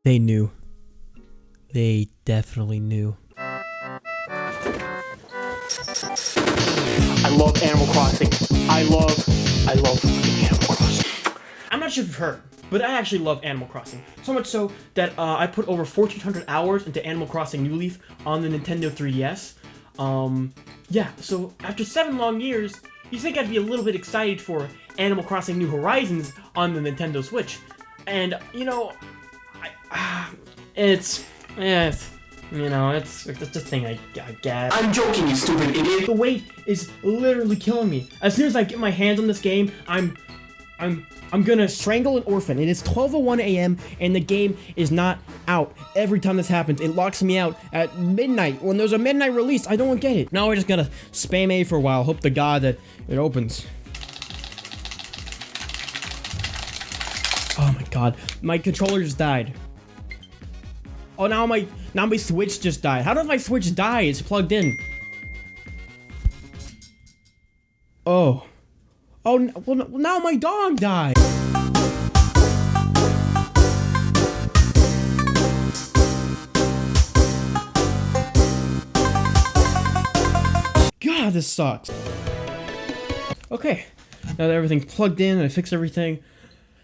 They knew. They definitely knew. I love Animal Crossing. I love Animal Crossing. I'm not sure if you've heard, but I actually love Animal Crossing. So much so that I put over 1,400 hours into Animal Crossing New Leaf on the Nintendo 3DS. Yeah, so after 7 long years, you'd think I'd be a little bit excited for Animal Crossing New Horizons on the Nintendo Switch. And, you know, it's just a thing I guess. I'm joking, you stupid idiot. The wait is literally killing me. As soon as I get my hands on this game, I'm gonna strangle an orphan. It is 12:01 a.m. and the game is not out. Every time this happens, it locks me out at midnight. When there's a midnight release, I don't get it. Now we're just gonna spam A for a while. Hope to God that it opens. Oh my God, my controller just died. Oh, now my Switch just died. How did my Switch die? It's plugged in. Oh. Oh, well, now my dog died. God, this sucks. Okay, now that everything's plugged in and I fixed everything,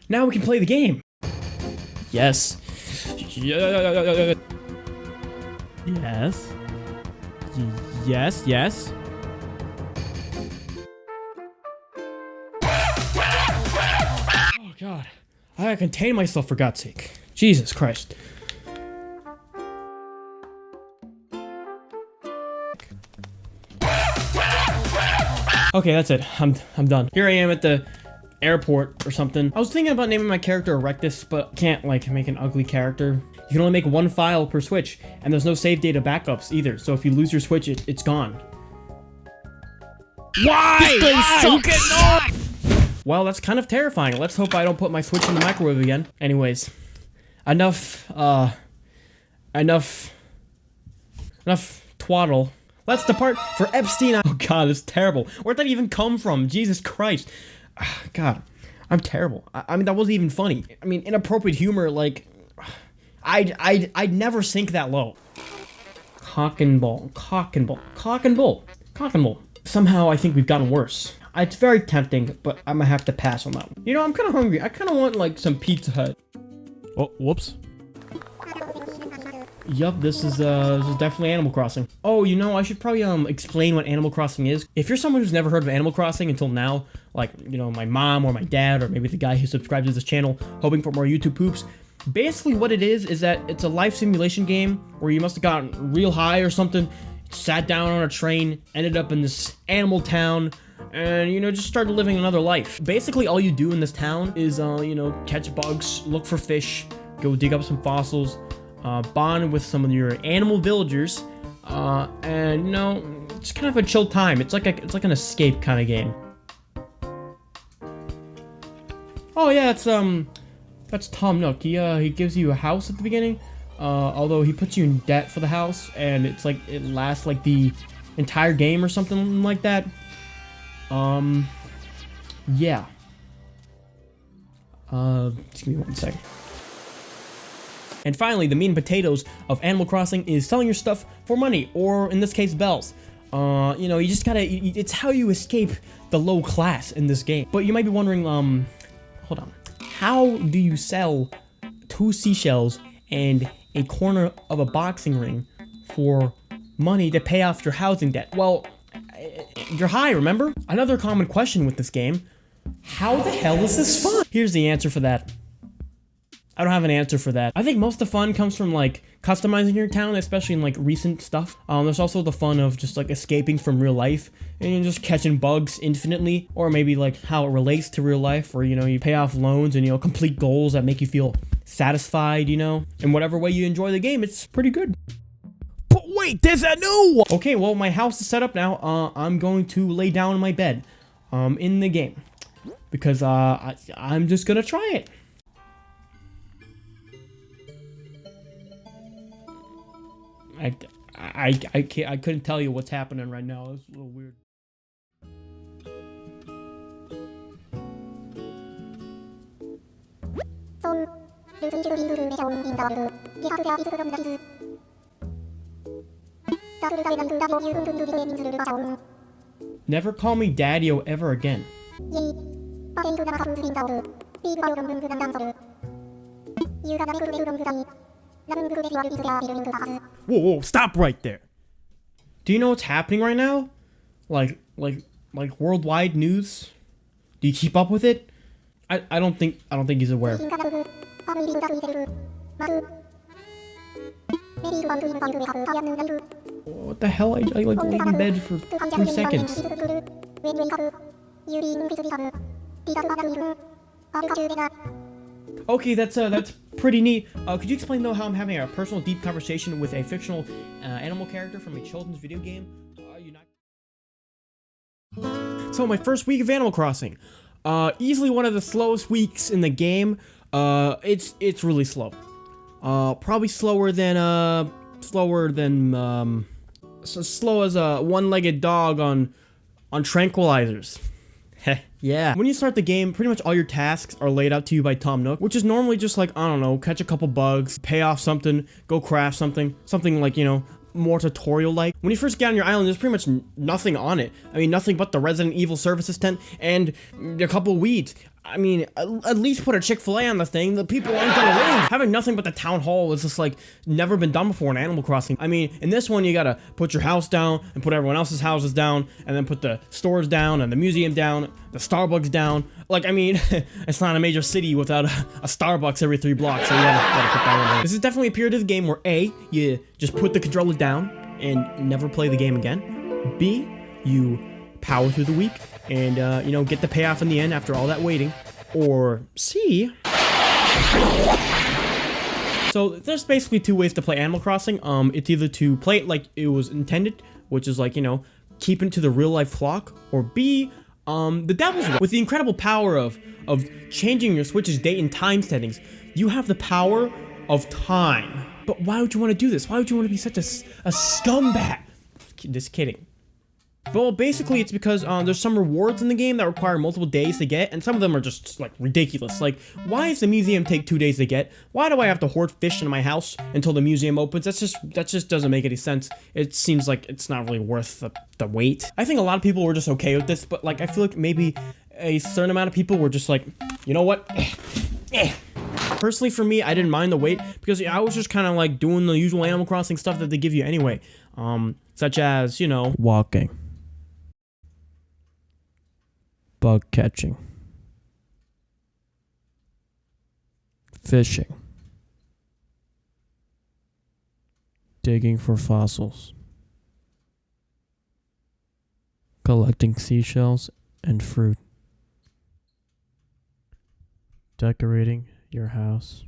now we can play the game. Yes. Yes. Yes, yes. Oh God, I gotta contain myself for God's sake. Jesus Christ. Okay, that's it. I'm done. Here I am at the airport or something. I was thinking about naming my character Erectus, but can't like make an ugly character. You can only make 1 file per Switch, and there's no save data backups either. So if you lose your Switch, it's gone. Why? Well, that's kind of terrifying. Let's hope I don't put my Switch in the microwave again. Anyways, enough twaddle. Let's depart for Epstein. Oh God, it's terrible. Where'd that even come from? Jesus Christ. God, I'm terrible. I mean, that wasn't even funny. I mean, inappropriate humor, like, I'd never sink that low. Cock and bull. Somehow, I think we've gotten worse. It's very tempting, but I'm gonna have to pass on that one. You know, I'm kind of hungry. I kind of want, like, some Pizza Hut. Oh, whoops. Yup, this is definitely Animal Crossing. Oh, you know, I should probably explain what Animal Crossing is. If you're someone who's never heard of Animal Crossing until now, like, you know, my mom or my dad or maybe the guy who subscribes to this channel hoping for more YouTube poops, basically what it is that it's a life simulation game where you must have gotten real high or something, sat down on a train, ended up in this animal town, and, you know, just started living another life. Basically, all you do in this town is, you know, catch bugs, look for fish, go dig up some fossils, bond with some of your animal villagers, and, you know, it's kind of a chill time. It's like an escape kind of game. Oh yeah, that's Tom Nook. He gives you a house at the beginning, although he puts you in debt for the house, and it's like it lasts like the entire game or something like that. Yeah. Just give me 1 second. And finally, the meat and potatoes of Animal Crossing is selling your stuff for money, or in this case, bells. You know, you just gotta, it's how you escape the low class in this game. But you might be wondering, hold on. How do you sell 2 seashells and a corner of a boxing ring for money to pay off your housing debt? Well, you're high, remember? Another common question with this game, how the hell is this fun? Here's the answer for that. I don't have an answer for that. I think most of the fun comes from, like, customizing your town, especially in, like, recent stuff. There's also the fun of just, like, escaping from real life and just catching bugs infinitely, or maybe, like, how it relates to real life, where, you know, you pay off loans and, you know, complete goals that make you feel satisfied, you know? In whatever way you enjoy the game, it's pretty good. But wait, there's a new one! Okay, well, my house is set up now. I'm going to lay down in my bed, in the game, because, I'm just gonna try it. I couldn't tell you what's happening right now. It's a little weird. Never call me daddy-o ever again. Whoa, stop right there. Do you know what's happening right now? Like worldwide news? Do you keep up with it? I don't think he's aware. What the hell? I like laid in bed for 3 seconds. Okay, that's pretty neat. Could you explain though how I'm having a personal, deep conversation with a fictional animal character from a children's video game? Are you not? So my first week of Animal Crossing, easily one of the slowest weeks in the game. It's really slow. Probably slower than so slow as a one-legged dog on tranquilizers. Yeah. When you start the game, pretty much all your tasks are laid out to you by Tom Nook, which is normally just like, I don't know, catch a couple bugs, pay off something, go craft something like, you know, more tutorial-like. When you first get on your island, there's pretty much nothing on it. I mean, nothing but the Resident Evil services tent and a couple weeds. I mean, at least put a Chick-fil-A on the thing. The people aren't gonna leave. Having nothing but the town hall is just like never been done before in Animal Crossing. I mean, in this one, you gotta put your house down and put everyone else's houses down, and then put the stores down and the museum down, the Starbucks down. Like, I mean, it's not a major city without a Starbucks every 3 blocks. So yeah, gotta put that one in. This is definitely a period of the game where A, you just put the controller down and never play the game again. B, you power through the week and you know, get the payoff in the end after all that waiting. Or C, so there's basically 2 ways to play Animal Crossing. It's either to play it like it was intended, which is like, you know, keeping to the real life clock, or B, the devil's way. With the incredible power of changing your Switch's date and time settings, you have the power of time. But why would you want to do this? Why would you want to be such a scumbag? Just kidding. Well, basically, it's because there's some rewards in the game that require multiple days to get, and some of them are just, like, ridiculous. Like, why does the museum take 2 days to get? Why do I have to hoard fish in my house until the museum opens? That just doesn't make any sense. It seems like it's not really worth the wait. I think a lot of people were just okay with this, but, like, I feel like maybe a certain amount of people were just like, you know what? Personally, for me, I didn't mind the wait, because I was just kind of, like, doing the usual Animal Crossing stuff that they give you anyway. Such as, you know, walking, bug catching, fishing, digging for fossils, collecting seashells and fruit, decorating your house,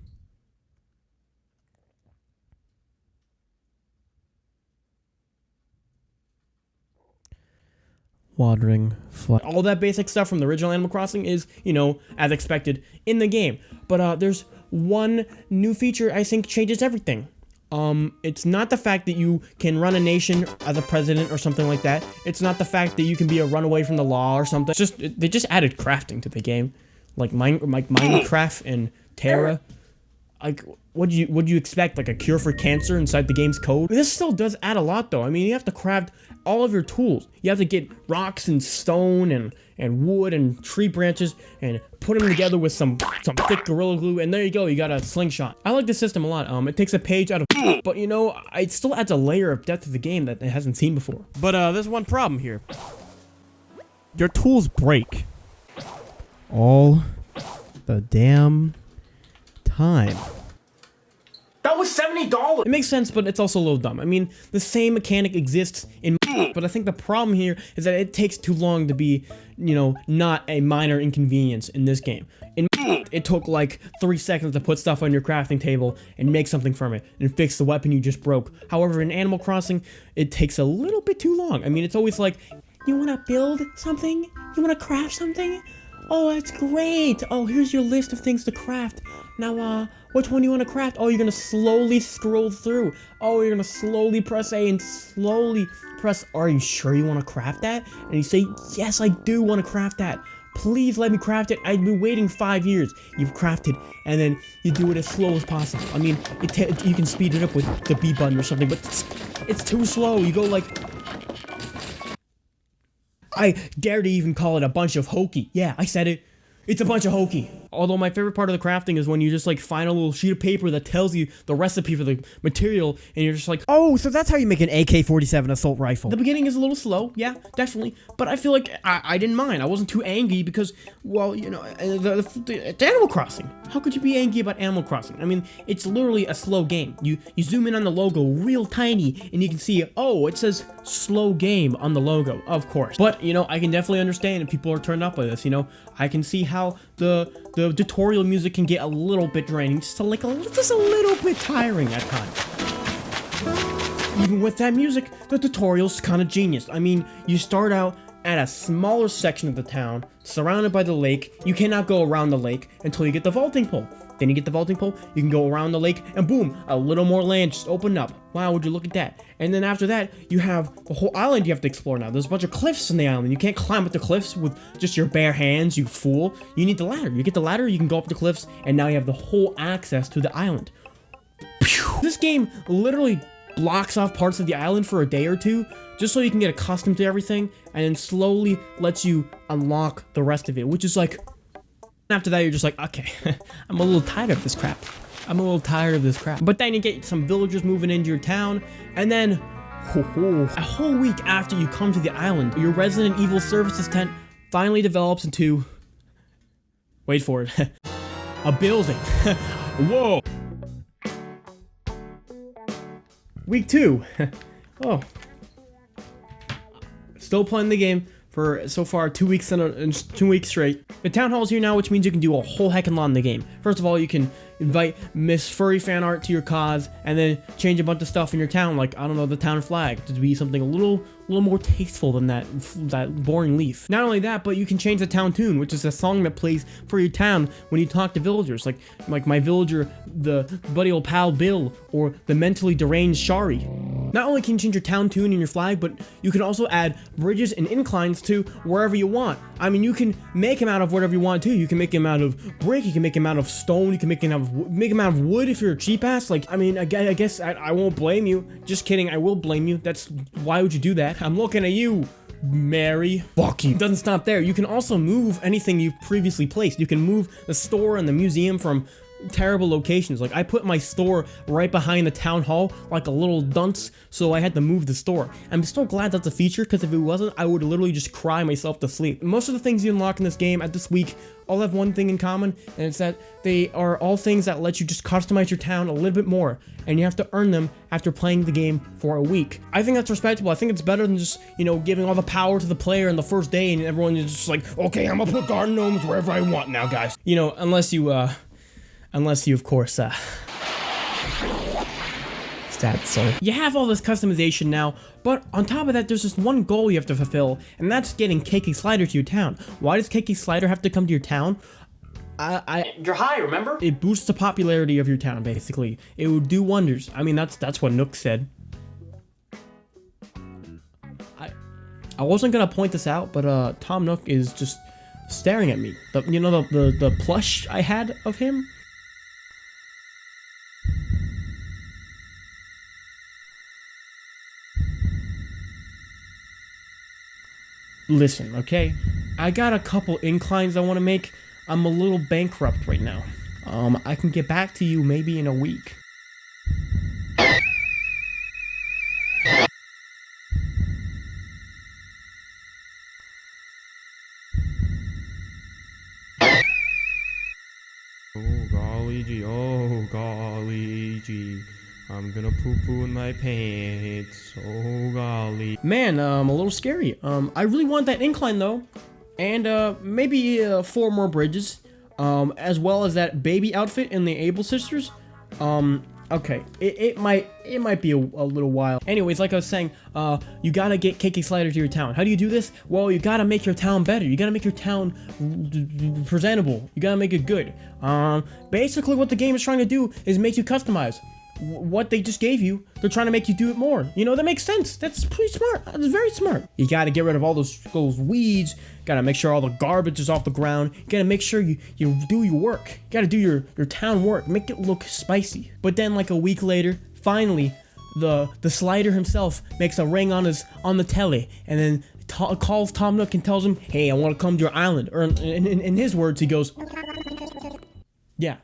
watering flowers. All that basic stuff from the original Animal Crossing is, you know, as expected in the game. But there's one new feature I think changes everything. It's not the fact that you can run a nation as a president or something like that. It's not the fact that you can be a runaway from the law or something. They just added crafting to the game, like Minecraft and Terra. Like, what do you expect? Like a cure for cancer inside the game's code? This still does add a lot, though. I mean, you have to craft all of your tools. You have to get rocks and stone and wood and tree branches and put them together with some thick Gorilla Glue, and there you go. You got a slingshot. I like this system a lot. It takes a page out of, but you know, it still adds a layer of depth to the game that it hasn't seen before. But there's one problem here. Your tools break all the damn time. That was $70. It makes sense, but it's also a little dumb. I mean, the same mechanic exists in, but I think the problem here is that it takes too long to be, you know, not a minor inconvenience in this game. In it took like 3 seconds to put stuff on your crafting table and make something from it and fix the weapon you just broke. However, in Animal Crossing, it takes a little bit too long. I mean, it's always like, you want to build something? You want to craft something? Oh, that's great. Oh, here's your list of things to craft. Now, which one do you want to craft? Oh, you're going to slowly scroll through. Oh, you're going to slowly press A and slowly press, are you sure you want to craft that? And you say, yes, I do want to craft that. Please let me craft it. I've been waiting 5 years. You've crafted, and then you do it as slow as possible. I mean, you can speed it up with the B button or something, but it's too slow. You go like... I dare to even call it a bunch of hokey. Yeah, I said it. It's a bunch of hokey. Although my favorite part of the crafting is when you just like find a little sheet of paper that tells you the recipe for the material, and you're just like, oh, so that's how you make an AK-47 assault rifle. The beginning is a little slow, yeah, definitely, but I feel like I didn't mind. I wasn't too angry because, well, you know, it's Animal Crossing. How could you be angry about Animal Crossing? I mean, it's literally a slow game. You zoom in on the logo real tiny, and you can see, oh, it says slow game on the logo, of course. But, you know, I can definitely understand if people are turned off by this, you know. I can see how the tutorial music can get a little bit draining, just a little bit tiring at times. Even with that music, the tutorial's kind of genius. I mean, you start out at a smaller section of the town, surrounded by the lake. You cannot go around the lake until you get the vaulting pole. Then you get the vaulting pole, you can go around the lake, and boom, a little more land just opened up. Wow, would you look at that? And then after that, you have the whole island you have to explore now. There's a bunch of cliffs in the island. You can't climb up the cliffs with just your bare hands, you fool. You need the ladder. You get the ladder, you can go up the cliffs, and now you have the whole access to the island. This game literally blocks off parts of the island for a day or two, just so you can get accustomed to everything, and then slowly lets you unlock the rest of it, which is like... After that, you're just like, okay, I'm a little tired of this crap. But then you get some villagers moving into your town, and then a whole week after you come to the island, your Resident Evil services tent finally develops into, wait for it, a building. Whoa. Week 2. Oh. Still playing the game for so far 2 weeks and 2 weeks straight. The town hall's here now, which means you can do a whole heckin' lot in the game. First of all, you can invite Miss Furry fan art to your cause, and then change a bunch of stuff in your town, like, I don't know, the town flag, to be something a little more tasteful than that boring leaf. Not only that, but you can change the town tune, which is a song that plays for your town when you talk to villagers, like my villager, the buddy old pal Bill, or the mentally deranged Shari. Not only can you change your town tune and your flag, but you can also add bridges and inclines to wherever you want. I mean, you can make them out of whatever you want too. You can make them out of brick, you can make them out of stone, you can make them out of wood if you're a cheap ass. Like, I mean, I guess I won't blame you. Just kidding, I will blame you. Why would you do that? I'm looking at you, Mary. Fuck you. It doesn't stop there. You can also move anything you've previously placed. You can move the store and the museum from terrible locations. Like, I put my store right behind the town hall like a little dunce, so I had to move the store. I'm still glad that's a feature, because if it wasn't, I would literally just cry myself to sleep. Most of the things you unlock in this game at this week all have one thing in common, and it's that they are all things that let you just customize your town a little bit more, and you have to earn them after playing the game for a week. I think that's respectable. I think it's better than just, you know, giving all the power to the player in the first day and everyone is just like, okay, I'm gonna put garden gnomes wherever I want now, guys. You know, unless you, of course, sad soul. You have all this customization now, but on top of that, there's just one goal you have to fulfill, and that's getting KK Slider to your town. Why does KK Slider have to come to your town? You're high, remember? It boosts the popularity of your town, basically. It would do wonders. I mean, that's what Nook said. I wasn't gonna point this out, but Tom Nook is just staring at me. You know the plush I had of him? Listen, okay? I got a couple inclines I want to make. I'm a little bankrupt right now. I can get back to you maybe in a week. Oh golly gee, I'm gonna poo-poo in my pants, oh golly. Man, a little scary. I really want that incline though, and maybe 4 more bridges, as well as that baby outfit in the Able Sisters. Okay, it might be a little while. Anyways, like I was saying, you gotta get KK Slider to your town. How do you do this? Well, you gotta make your town better. You gotta make your town presentable. You gotta make it good. Basically what the game is trying to do is make you customize. what they just gave you, they're trying to make you do it more. You know, that makes sense. That's pretty smart. That's very smart. You gotta get rid of all those weeds. Gotta make sure all the garbage is off the ground. You gotta make sure you do your work. You gotta do your town work. Make it look spicy. But then like a week later, finally, the slider himself makes a ring on the telly, and then calls Tom Nook and tells him, hey, I want to come to your island. Or in his words, he goes, yeah,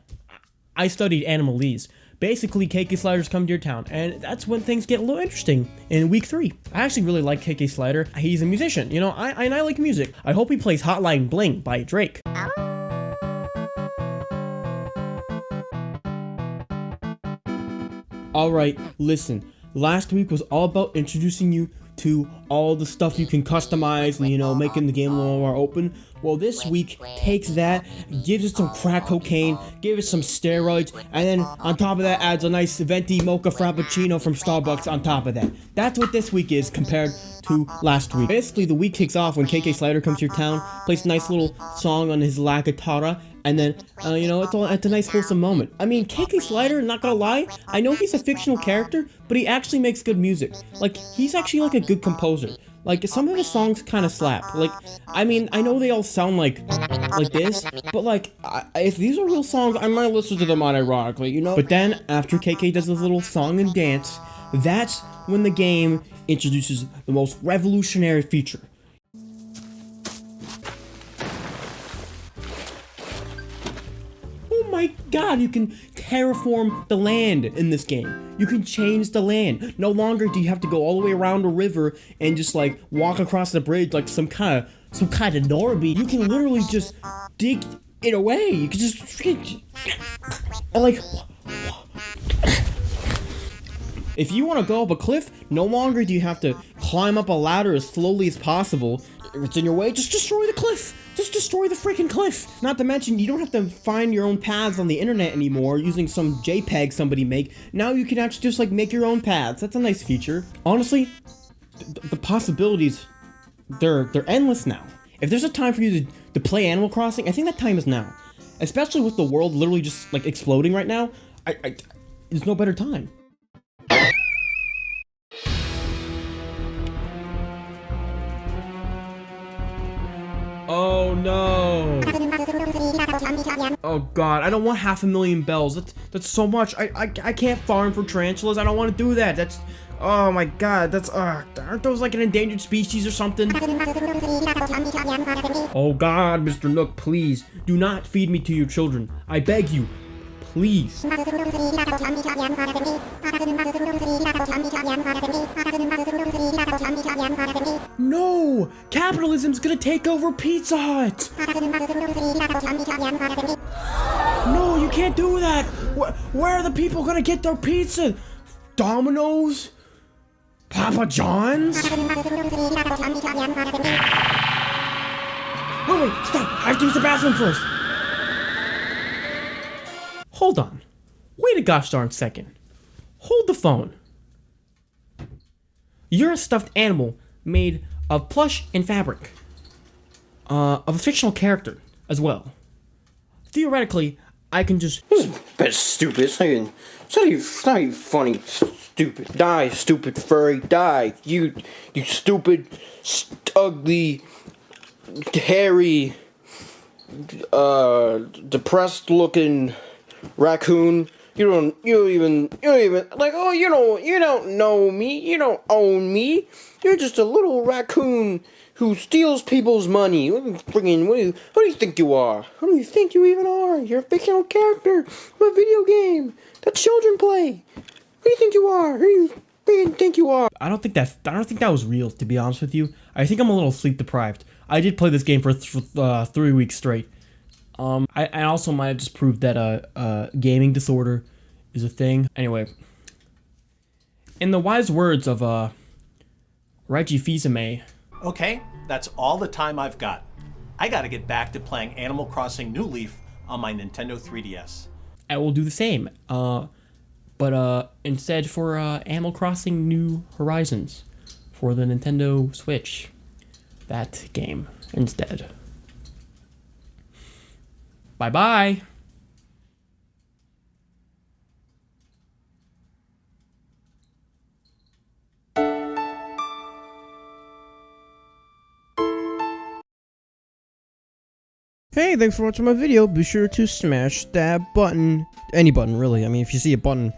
I studied animalese. Basically, KK Slider's come to your town, and that's when things get a little interesting in week 3. I actually really like KK Slider. He's a musician, you know, I like music. I hope he plays Hotline Bling by Drake. Alright, listen, last week was all about introducing you to all the stuff you can customize and, you know, making the game a little more open. Well, this week takes that, gives it some crack cocaine, gives it some steroids, and then on top of that adds a nice venti mocha frappuccino from Starbucks on top of that. That's what this week is compared to last week. Basically, the week kicks off when KK Slider comes to your town, plays a nice little song on his la guitarra, and then, you know, it's a nice wholesome moment. I mean, KK Slider, not gonna lie, I know he's a fictional character, but he actually makes good music. Like, he's actually like a good composer. Like, some of his songs kind of slap. Like, I mean, I know they all sound like this, but like, if these are real songs, I might listen to them unironically, you know? But then, after KK does his little song and dance, that's when the game introduces the most revolutionary feature. Oh my god, you can terraform the land in this game. You can change the land. No longer do you have to go all the way around a river and just like walk across the bridge like some kind of Norby. You can literally just dig it away. You can just freaking like, if you want to go up a cliff, no longer do you have to climb up a ladder as slowly as possible. If it's in your way, just destroy the cliff. Just destroy the freaking cliff. Not to mention, you don't have to find your own paths on the internet anymore using some JPEG somebody make. Now you can actually just like make your own paths. That's a nice feature. Honestly, the possibilities, they're endless now. If there's a time for you to play Animal Crossing, I think that time is now. Especially with the world literally just like exploding right now, there's no better time. Oh no! Oh god, I don't want 500,000 bells. That's so much. I can't farm for tarantulas. I don't want to do that. That's, oh my god. That's aren't those like an endangered species or something? Oh god, Mr. Nook, please do not feed me to your children. I beg you, please. No! Capitalism's gonna take over Pizza Hut! No, you can't do that! Where are the people gonna get their pizza? Domino's? Papa John's? Wait, stop! I have to use the bathroom first! Hold on. Wait a gosh darn second. Hold the phone. You're a stuffed animal made of plush and fabric. Of a fictional character as well. Theoretically, I can just... That's stupid. It's not even funny. Stupid. Die, stupid furry. Die. You stupid, ugly, hairy, depressed looking raccoon. You don't even like, oh, you don't know me. You don't own me. You're just a little raccoon who steals people's money. Who do you think you are? Who do you think you even are? You're a fictional character of a video game that children play. Who do you think you are? Who do you think you are? I don't think that was real, to be honest with you. I think I'm a little sleep deprived. I did play this game for 3 weeks straight. I also might have just proved that gaming disorder is a thing. Anyway, in the wise words of Reggie Fils-Aimé. Okay, that's all the time I've got. I gotta get back to playing Animal Crossing New Leaf on my Nintendo 3DS. I will do the same. But instead for Animal Crossing New Horizons for the Nintendo Switch. That game instead. Bye-bye. Hey, thanks for watching my video. Be sure to smash that button. Any button, really. I mean, if you see a button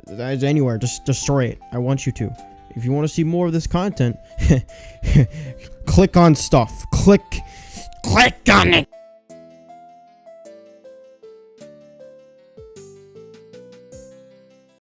that's anywhere, just destroy it. I want you to. If you want to see more of this content, click on stuff. Click on it.